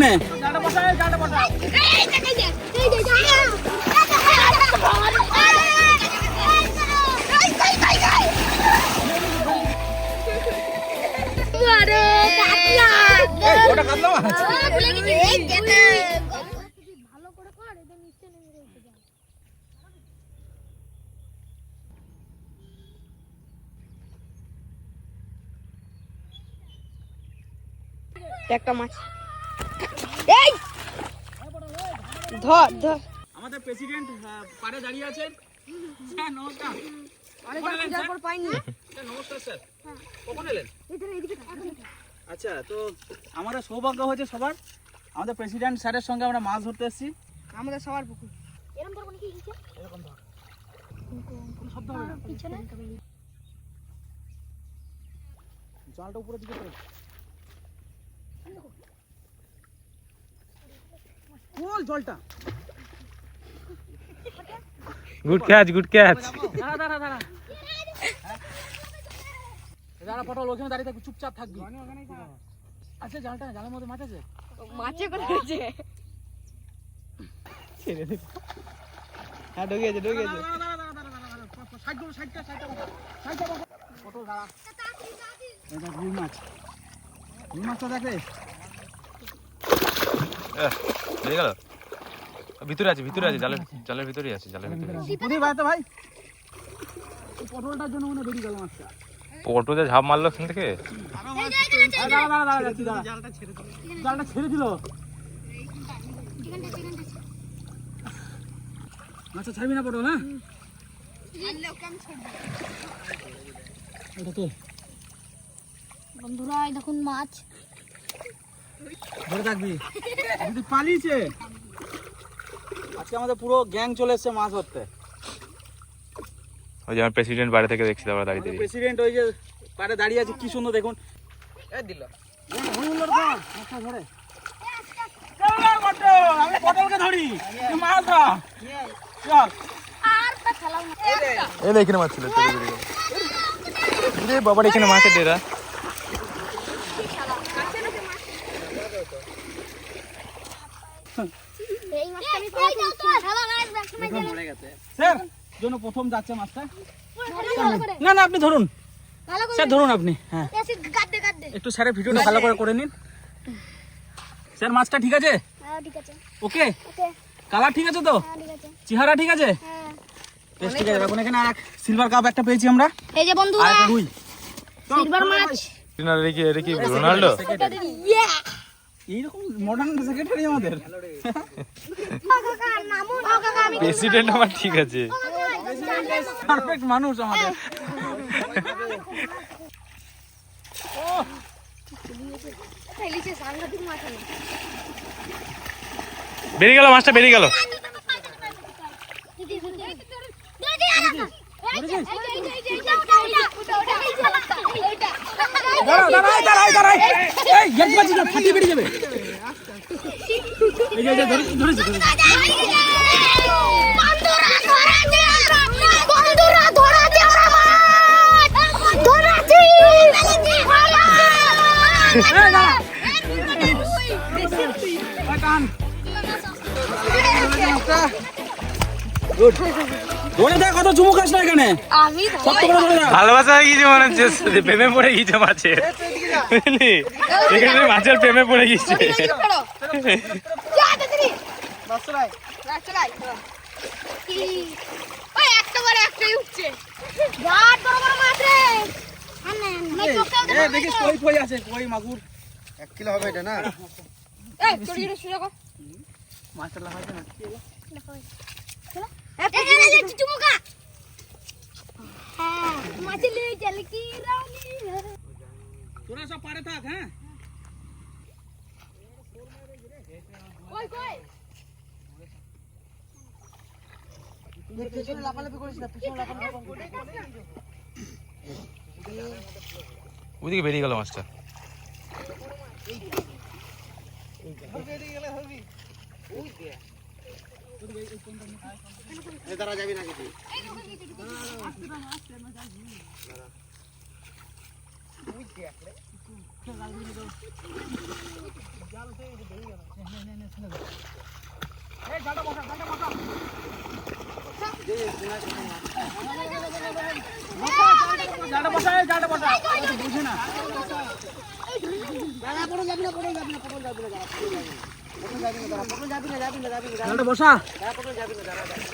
এখানে। একটা মাছ এই ধর ধর আমাদের প্রেসিডেন্ট পাড়ে দাঁড়িয়ে আছেন। স্যার নমস্কার। অনেকবার পাইনি। স্যার নমস্কার স্যার। কখন এলেন? আচ্ছা, তো আমাদের সৌভাগ্য হয়েছে সবার, আমাদের প্রেসিডেন্ট স্যারের সঙ্গে আমরা মাছ ধরতে এসেছি। আমাদের সবার পুকুর এরকম ধর, কোনো শব্দ হবে না। জালটা উপরের দিকে তোল। কোল জলটা। Good catch, good catch. দাঁড়া পটল, ওখানে দাঁড়িয়ে থাকবি, চুপচাপ থাকবি। আচ্ছা, জালটা, জালের মধ্যে মাছ আছে? মাছে করে হয়েছে। হ্যাঁ, ঢুকে গেছে, ঢুকে গেছে। পটল দাঁড়া। এটা রুই মাছ। রুই মাছটা দেখে। বেরিয়ে গেল। ভিতরে আছে, ভিতরে আছে, জালের ভিতরেই আছে, জালের ভিতরে আছে। কোথায় ভাই তো ভাই? পটলটার জন্য মনে বেরিয়ে গেল মাছটা। অটোতে ঝাঁপ মারলো ওখান থেকে। জালটা ছেড়ে দিল। মাছটা ছাড়বি না পটল, হ্যাঁ? বন্ধুরা দেখুন মাছ ধরে থাকবি, যদি পালিয়েছে। আজকে আমাদের পুরো গ্যাং চলে এসছে মাছ ধরতে। ওই যে আমার প্রেসিডেন্ট বাড়ি থেকে দেখছি, তারপরে দাঁড়িয়ে দাঁড়িয়ে। প্রেসিডেন্ট ওই যে পাড়ে দাঁড়িয়ে আছে, কি সুন্দর দেখুন। আমি পটলকে ধরি, তুই মাছ ধর। চল। এই দেখ, এখানে মাছ ছিল, বাবার এখানে মাছের ডেরা। স্যার জন্য প্রথম যাচ্ছে মাছটা। না না, আপনি ধরুন স্যার, ধরুন আপনি। হ্যাঁ, একটু স্যারের ভিডিওটা ভালো করে নিন। স্যার মাছটা ঠিক আছে? ওকে, কালার ঠিক আছে তো? চেহারা ঠিক আছে? টেস্ট ঠিক আছে। এখন এখানে আর সিলভার কাপ একটা পেয়েছি আমরা। এই যে বন্ধুরা আর রুই সিলভার মাছ। এটা কি রোনাল্ডো? এইরকম মডার্ন সেক্রেটারি আমাদের। প্রেসিডেন্ট আমার ঠিক আছে, পারফেক্ট মানুষ আমাদের। বেরিয়ে গেল মাছটা, বেরিয়ে গেল। ফাটিয়ে বেরিয়ে যাবে। ধরে দেখ, কত চুমু খাস না এখানে। ভালোবাসা হয়ে গেছে মনে হচ্ছে, প্রেমে পড়ে গেছে মাছের, বুঝলি? এখানে মাছের প্রেমে পড়ে গেছে। দেখিস কই কই আছে, কই মাগুর 1 কিলো হবে এটা না? মাছটা লাগাইছে না। তোরা সব পারে থাক, হ্যাঁ? ওইদিকে বেরিয়ে গেল মাছটা। দাঁড়া যাবি না কিছু। জালটা বসা, জালটা বসা। বুঝে না। জালটা বসা।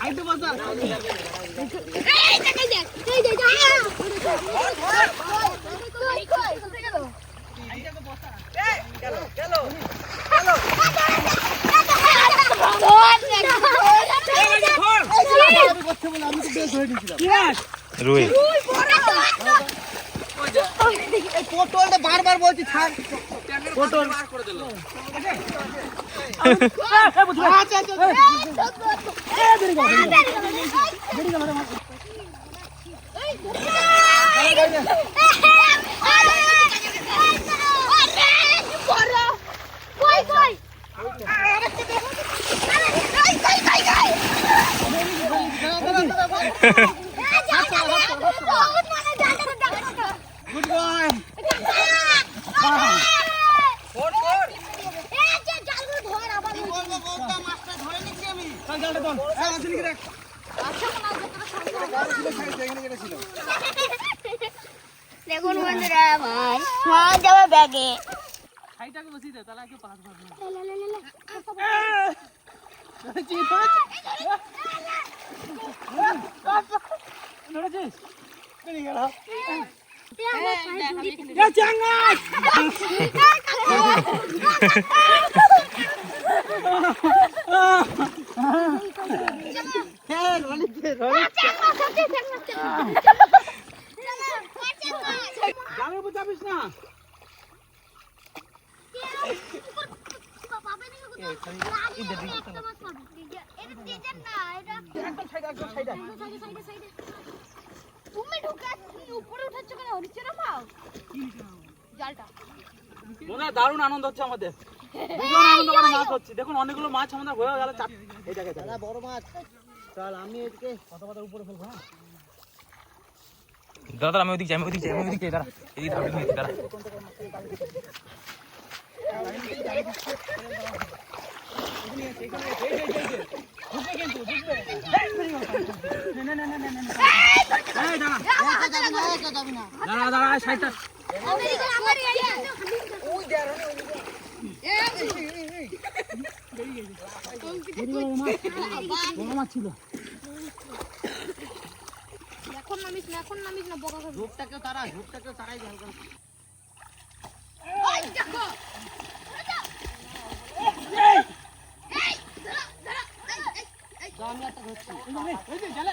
আইতে বসা। রুই পটলটা বারবার বলছি ছাড়। পটল। Good boy. জালটা তোল। আসেনি কি দেখ। দেখুন বন্ধুরা ভাই মাছ যাবে ব্যাগে ছাইটাকে বসিয়ে দে, তাহলে কেউ পাস পাবে না। ধরেছিস? বেরিয়ে গেল। চাঙ্গাস! জালের উপর চাপিস না। একদম সাইডে, একদম সাইডে। তুমি ঢুকে উপরে উঠাচ্ছ কেন? নিচে নামাও জালটা। মনে হয় দারুণ আনন্দ হচ্ছে আমাদের। ভীষণ আনন্দ করে মাছ হচ্ছে। দেখুন অনেকগুলো মাছ আমাদের হয়ে গেল। এই জায়গায় দাদা বড় মাছ। চল আমি এদিকে কত কত উপরে ফেলবো। হ্যাঁ দাদা আমি ওদিকে যাই, আমি ওদিকে যাই, আমি ওদিকে যাই, দাঁড়া এই ধাপে নিয়ে দাঁড়া। ঢুকবে কিন্তু, ঢুকবে। না, না, না, না, না, না। এই দাঁড়া। দাঁড়া, দাঁড়া, সাইডটা। বড় মাছ ছিল। এখন নামিস না, এখন নামিস না, বোকা খাবি। ঝোপটাকেও তারা, ঝোপটাকেও তারাই জল করে। ওই দেখো আমি একটা ধরছি। এই যে জালে।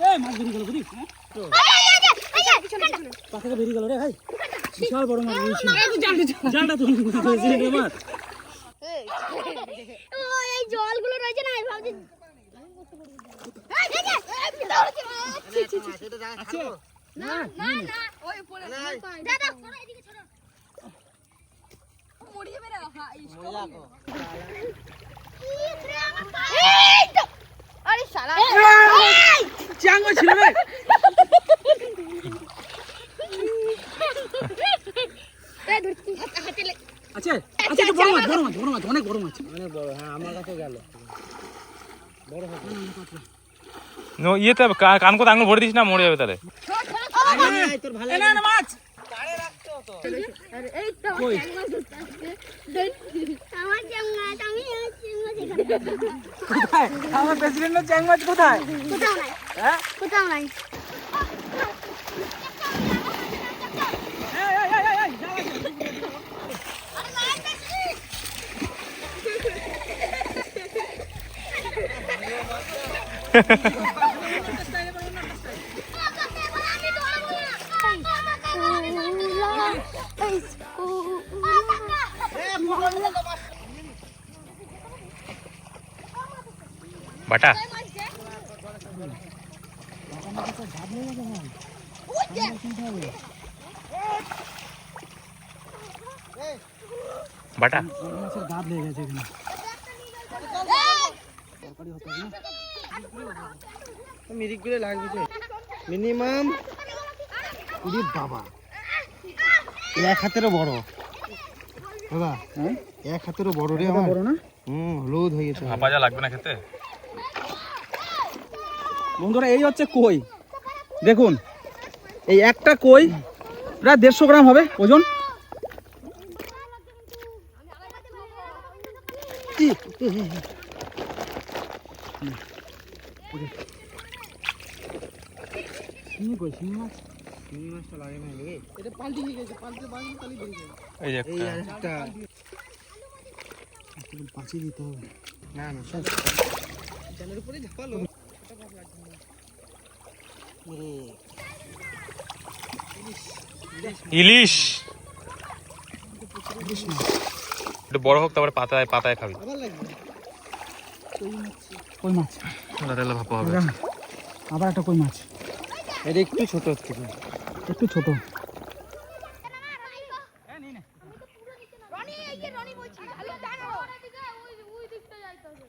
এই মাছ বেরিয়ে গেল বুঝি। পাখাটা বেরিয়ে গেল রে ভাই। বিশাল বড় মাছ বুঝছি। জালটা তুলে মাছ। এই জলগুলো রয়েছে না, আমি ভাবছি সেটা জায়গা আছে? ছাড়বো? না না না ওই পড়ে দাদা পড়ে এদিকে ছাড়ো মরে যাবে রে ভাই মরে যাবো। এই তো আরে শালা চাঙ্গো ছিল রে। এই ধরছি হাতে লে আছে আছে তো বড় মাছ, বড় মাছ, বড় মাছ, অনেক বড় মাছ। অনেক বড়। হ্যাঁ আমার কাছে গেল। নো ইয়েতে কান কোথায় আঙুল ভরে দিস না, মরে যাবে তাহলে। তোর ভালো না না মাছ। এই তো কই? আমার জামগাছ আমি কোথায়? আমার প্রেসিডেন্টের চ্যাং মাছ কোথায়? কোথাও নাই হ্যাঁ? কোথাও নাই এই, এই, এই, এই, যাও, যাও। আরে মাছ দেখি বাটা বাটা বড় মাছের গাদ লেগে গেছে এখানে। মিরিকগুলো লাগবে তো মিনিমাম। উরি বাবা, এক হাতেরও বড় বাবা, হ্যাঁ এক হাতেরও বড় রে আমার। বড় না হলুদ হয়ে গেছে। ভাপা যা লাগবে না খেতে। বন্ধুরা এই হচ্ছে কই, দেখুন এই একটা কই প্রায় 150 গ্রাম হবে ওজন। শিঙি কই, শিঙি মাছ। চিংড়ি মাছটা লাগে না রে। এই যে এই একটা আর একটা পাঁচি দিতে হবে। না না সব জানের উপরে ঝাপালো। ইলিশ। একটু বড় হোক তারপরে পাতায় পাতায় খাবি। আবার লাগবে। কই মাছ, তাহলে ভাপা হবে। আবার একটা কই মাছ, এটা একটু ছোট হচ্ছে। একটু ছোট। রনি এই যে রনি বলছি আলু টানো ওই দিকটা যাইতে হবে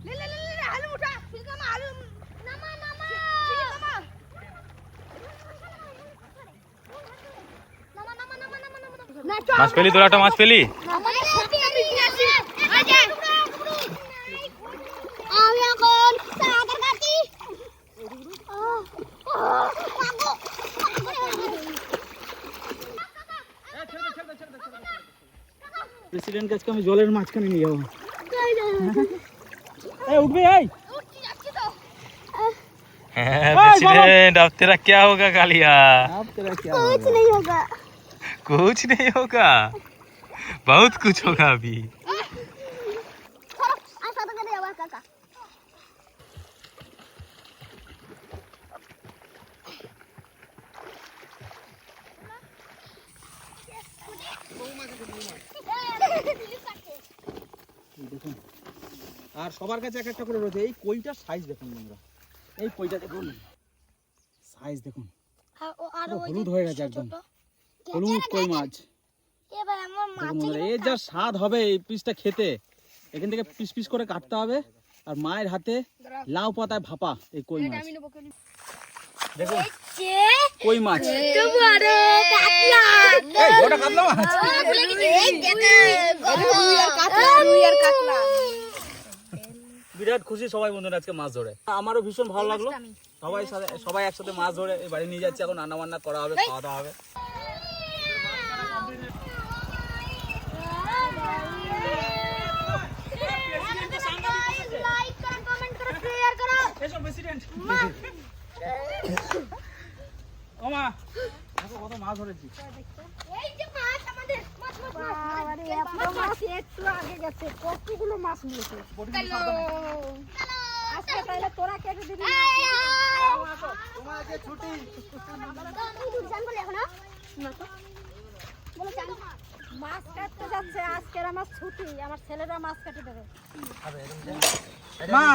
লে লে লে লে আলু উঠা শিলকামা আলু নামা নামা শিলকামা নামা নামা নামা নামা নামা মাছ পেলি তোরা? একটা মাছ পেলি? আমাদের সাথে আমি আছি আজে আমি এখন সাগর কাটি প্রেসিডেন্ট আজকে আমি জলের মাঝখানে নিয়ে যাবো। এই উঠবে, এই উঠছি যাচ্ছি তো হ্যাঁ प्रेसिडेंट, अब तेरा क्या होगा कालिया? अब तेरा क्या कुछ नहीं होगा कुछ नहीं होगा, बहुत कुछ होगा अभी। ऐसा तो करे आवाज काका দেখুন, আর সবার কাছে এক একটা করে রয়েছে। এই কইটার সাইজ দেখুন বন্ধুরা, এই কইটা দেখুন সাইজ দেখুন, পুরো হলুদ হয়ে গেছে একদম, হলুদ কই মাছ। এবার আমার দেখুন বন্ধুরা, এর যা স্বাদ হবে এই পিসটা খেতে, এখান থেকে পিস পিস করে কাটতে হবে। আর মায়ের হাতে লাউ পাতায় ভাপা এই কই মাছ দেখুন, কই মাছ। তো বড় কাতলা এই ওটা কাতলা মাছ। এই দেখো কাতলা বিরাট খুশি সবাই বন্ধুরা আজকে মাছ ধরে। আমারও ভীষণ ভালো লাগলো। সবাই একসাথে মাছ ধরে এই বাড়ি নিয়ে যাচ্ছে। এখন রান্না বান্না করা হবে, খাওয়া দাওয়া হবে। লাইক করো কমেন্ট করো শেয়ার করো এসো প্রেসিডেন্ট। ও মা, দেখো কত মাছ ধরেছি। এই যে মাছ আমাদের মাছ মাছ আরে আপনার মাছ একটু আগে গেছে কতগুলো মাছ নিয়েছে আজকে তাহলে তোরা কেটে দিবি তোমার আজকে ছুটি। তুই জান বলে এখন না তো বলে জান মাছ কাটতে যাচ্ছে আজকের আমার ছুটি আমার ছেলেরা মাছ কেটে দেবে মা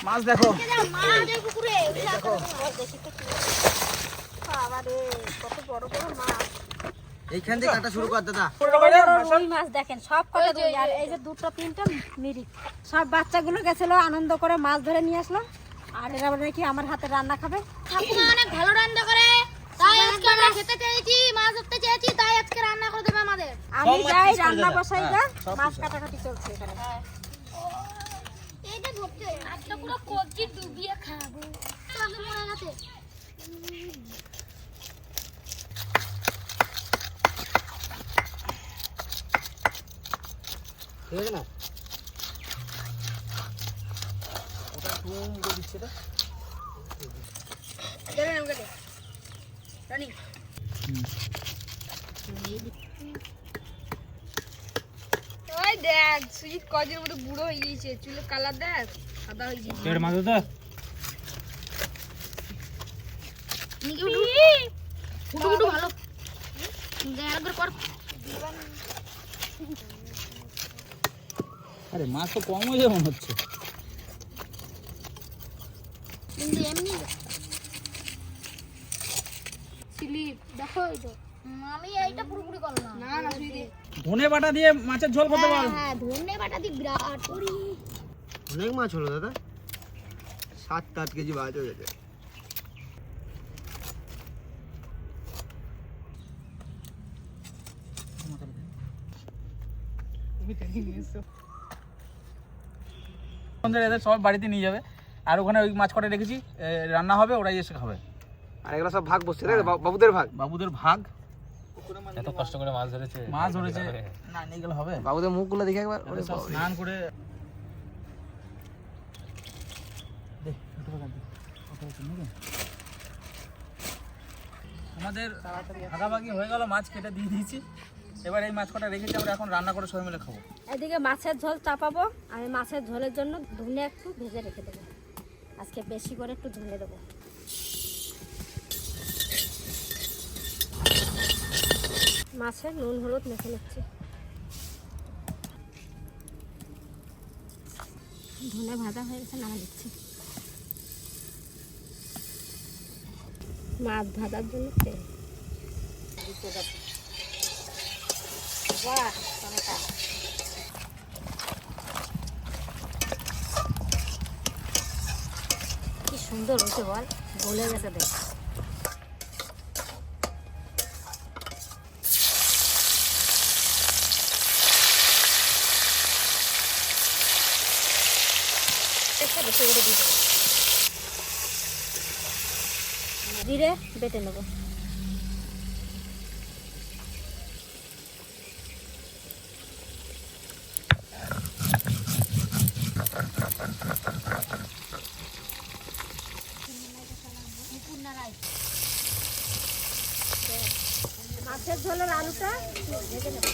মাছ দেখো, মাছের পুকুরে দেখো বাবা রে কত বড় বড় মাছ এইখান থেকে কাটা শুরু কর দাদা। রুই মাছ দেখেন সব কটা রুই আর এই যে দুটো তিনটা মিরিক সব বাচ্চাগুলো গেছিল আনন্দ করে মাছ ধরে নিয়ে আসলো আর এরা বলে কি আমার হাতে রান্না খাবে ঠাকুমা অনেক ভালো রান্না করে তাই আজকে আমরা খেতে চেয়েছি মাছ ধরতে চেয়েছি তাই আজকে রান্না করে দেবে আমাদের আমি যাই রান্না বসাই যা মাছ কাটাকাটি চলছে এখানে এই যে ধরতে আজকে পুরো কবজি ডুবিয়ে খাবো তাহলে মরে গেছে ঠিক আছে না? ওই দেখ সুজিত কজের মতো বুড়ো হয়ে গিয়েছে চুলের কালার দেখ সাদা হয়ে গিয়েছে কেড়ে মাছ দাদা। ফুটু ফুটু ভালো একবার কর আরে মাছ তো কম হয়ে যাবে মনে হচ্ছে। কিন্তু এমনি স্লিপ দেখো এই তো আমি এইটা পুরোপুরি করলাম না না ধনে বাটা দিয়ে মাছের ঝোল করতে পারো। হ্যাঁ ধনে বাটা দি বিরাট করি অনেক মাছ হলো দাদা, 7-8 কেজি মাছ হয়ে গেছে। এদের সবাই বাড়িতে নিয়ে যাবে, আর ওখানে ওই মাছ কটা রেখেছি, রান্না হবে, ওরাই এসে খাবে। আর এগুলো সব ভাগ বসছে রে, বাবুদের ভাগ। বাবুদের ভাগ। এত কষ্ট করে মাছ ধরেছে, মাছ ধরেছে না, নিয়ে গেলে হবে। বাবুদের মুখগুলো দেখে একবার। এদের সব স্নান করে আমাদের ভাগাভাগি হয়ে গেল, মাছ কেটে দিয়ে দিয়েছি। এবার এই মাছ কটা রেখেছি, আমরা এখন রান্না করে সবাই মিলে খাবো। এদিকে মাছের ঝোল চাপাবো। আমি মাছের ঝোলের জন্য ধনে একটু ভেজে রেখে দেবো, আজকে বেশি করে একটু ধনে দেবো। মাছের নুন হলুদ মেখে নিচ্ছি। ধনে ভাজা হয়ে গেছে, নামা দিচ্ছি। মাছ ভাজার জন্য তেল। বাহ, টমেটো। কি সুন্দর হয়েছে বল, গলে গেছে দেখ। বেশি করে দিয়ে দেবো। জিরে বেটে নেবো। মাছের ঝোলের আলুটা ভেজে নেব।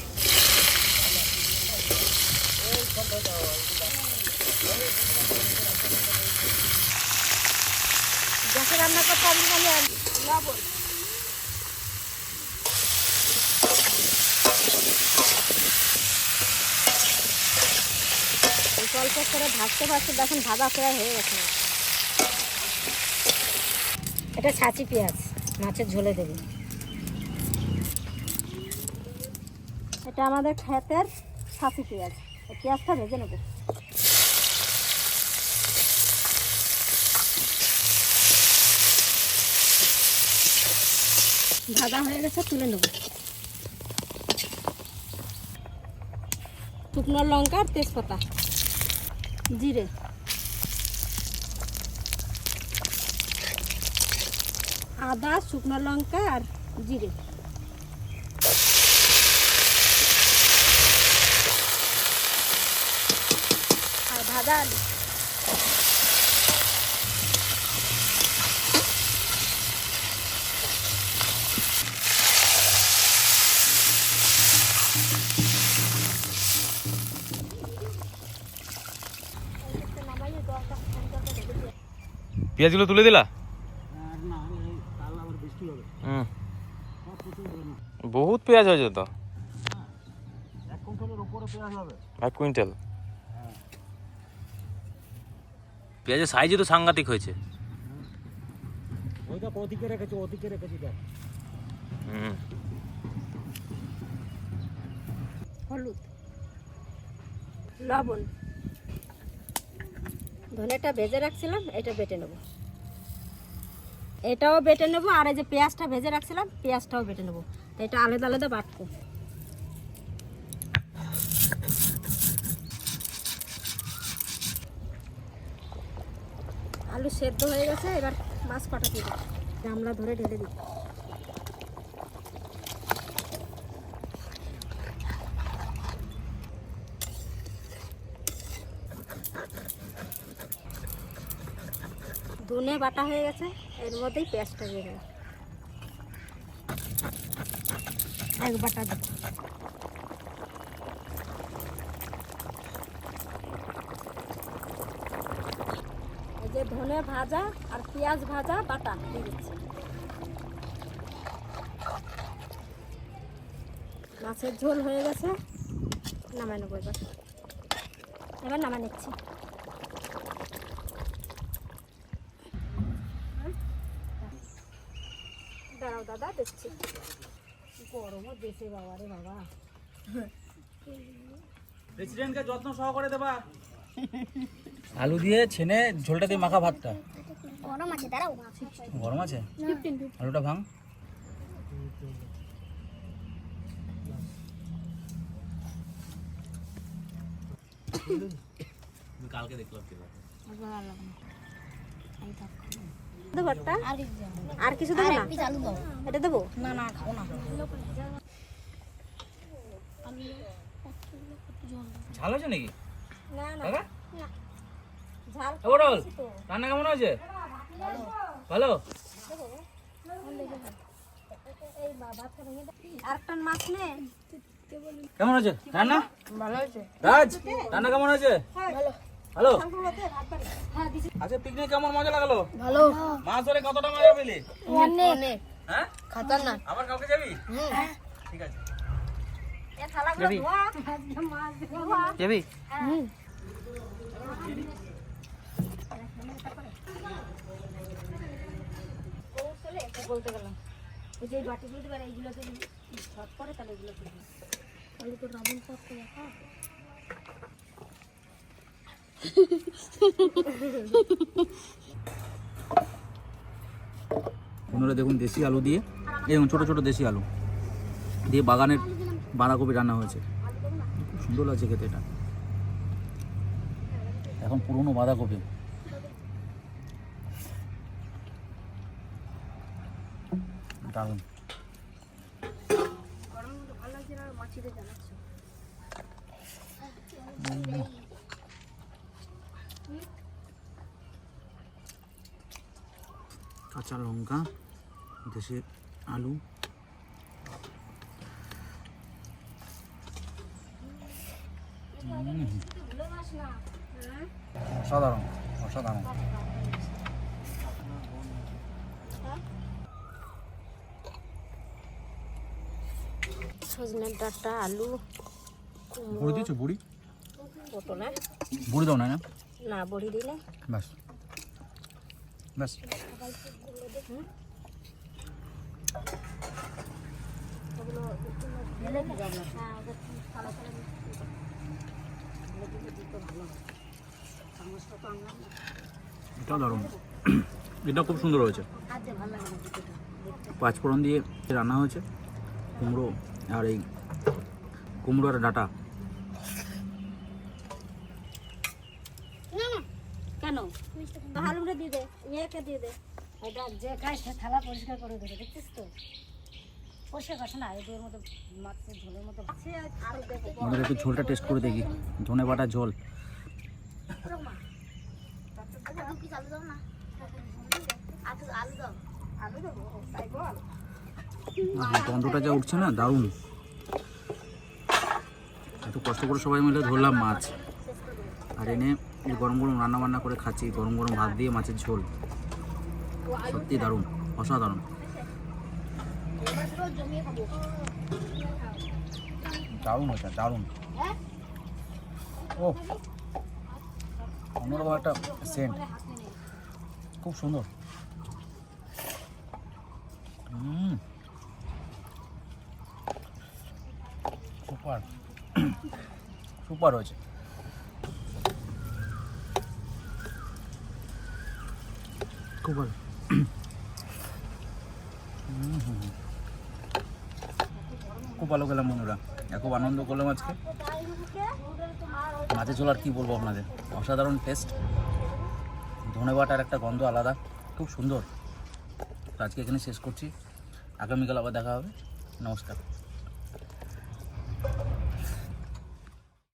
গ্যাসে রান্না করতে আমি খালি লবণ, অল্প করে ভাজতে ভাজতে দেখুন ভাজা প্রায় হয়ে গেছে। এটা ছাঁচি পেঁয়াজ মাছের ঝোলে দেবে। এটা আমাদের ক্ষেতের ছাঁচি পেঁয়াজ, এই পেঁয়াজটা ভেজে নেব। ভাজা হয়ে গেছে, তুলে নেব। শুকনো লঙ্কা আর তেজপাতা, জিরে, আদা, শুকনো লঙ্কা আর জিরে। আর ভাজা আলু। পেঁয়াজগুলো তুলে দিলা? বহুত পেঁয়াজ হয়েছে তো, 1 কুইন্টাল। পেঁয়াজের সাইজে তো সাংঘাতিক হয়েছে। হলুদ, লবণ, ধনেটা ভেজে রাখছিলাম, এটা বেটে নেব। এটাও বেটে নেব, আর এই যে পেঁয়াজটা ভেজে রাখছিলাম, পেঁয়াজটাও বেটে নেব। এটা আলাদা আলাদা বাটবো। আলু সেদ্ধ হয়ে গেছে, এবার মাছ কটা দিয়ে দেবো। গামলা ধরে ঢেলে দিই। ধনে বাটা হয়ে গেছে, এর মধ্যেই পেঁয়াজটা দিয়ে দেবো। এক বাটা দেবো। এই যে ধনে ভাজা আর পেঁয়াজ ভাজা বাটা দিয়ে দিচ্ছি। মাছের ঝোল হয়ে গেছে, নামাই নেবো। এবার নামাই নিচ্ছি। দাঁড়াও দাদা, দেখছি। গরমও দেশে বাবা রে বাবা। প্রেসিডেন্টকে যত্ন সহকারে দেবা। আলু দিয়ে ছেনে ঝোলটা দিয়ে মাখা ভাতটা গরম আছে দাঁড়াও গরম আছে। আলুটা ভাঙ। কালকে দেখলাম দেবো একটা? আর কিছু দেবো না? চালু দাও এটা দেবো? না না খাবো না ঝাল হয়েছে নাকি না না কাকা? ঝাল এ পটল, রান্না কেমন হয়েছে? ভালো। আর একটা মাছ নে। কেমন হয়েছে রান্না? ভালো হয়েছে। রাজ, রান্না কেমন হয়েছে? ভালো। আচ্ছা, পিকনিক কেমন মজা লাগলো? ভালো মাছ ধরে কতটা মজা পেলি? অনেক হ্যাঁ? খতরনাক আবার কাউকে যাবি? ঠিক আছে। এ থালাগুলো ধোয়া, আজকে মাছ ধোয়া। যাবি? বলতে গেলাম ওই যে বাটিগুলো দিবার এইগুলোকে শর্ট করে তাহলে এগুলো দিবি। তাহলে তো রাবণ পড়তে দেখা বন্ধুরা দেখুন, দেশি আলু দিয়ে এরকম ছোট ছোট দেশি আলু দিয়ে বাগানের বাঁধাকপি রান্না হয়েছে। খুব সুন্দর লাগছে খেতে এটা। এখন পুরনো বাঁধাকপি। দারুণ। কাঁচা লঙ্কা, দেশের আলু, অসাধারণ অসাধারণ। সজনের ডাঁটা, আলু, বড়ি দিয়েছো? বড়ি পটল। না বড়ি দাও না? না বড়ি দিলে ব্যাস ব্যাস। এটাও দারুণ। এটা খুব সুন্দর হয়েছে। পাঁচফোড়ন দিয়ে রান্না হয়েছে কুমড়ো আর এই কুমড়ো আর ডাঁটা। কেন আলুটা দিয়ে দে, মেয়েকে দিয়ে দে। এটা যে খায় সে থালা পরিষ্কার করে দেবে, দেখছিস তো? পরিষ্কার করছে না, এদের মতো মাছের ঝোলের মতো আরো দেবো। আমাদের একটু ঝোলটা টেস্ট করে দেখি। ধনে বাটা ঝোল। আলু দাও না আলু দাও আলু দেবো তাই বল। গন্ধটা যা উঠছে না, দারুণ। এত কষ্ট করে সবাই মিলে ধরলাম মাছ, আর এনে এই গরম গরম রান্না বান্না করে খাচ্ছি। গরম গরম ভাত দিয়ে মাছের ঝোল, সত্যি দারুণ, অসাধারণ। দারুণ হয়েছে, দারুণ। ও অন্যরকম একটা সেন্ট, খুব সুন্দর। সুপার সুপার হয়েছে। খুব ভালো। খুব ভালো খেলাম বন্ধুরা, খুব আনন্দ করলাম আজকে। মাছের ঝোল আর কি বলবো আপনাদের, অসাধারণ টেস্ট। ধনে বাটার একটা গন্ধ আলাদা, খুব সুন্দর। আজকে এখানে শেষ করছি, আগামীকাল আবার দেখা হবে। নমস্কার।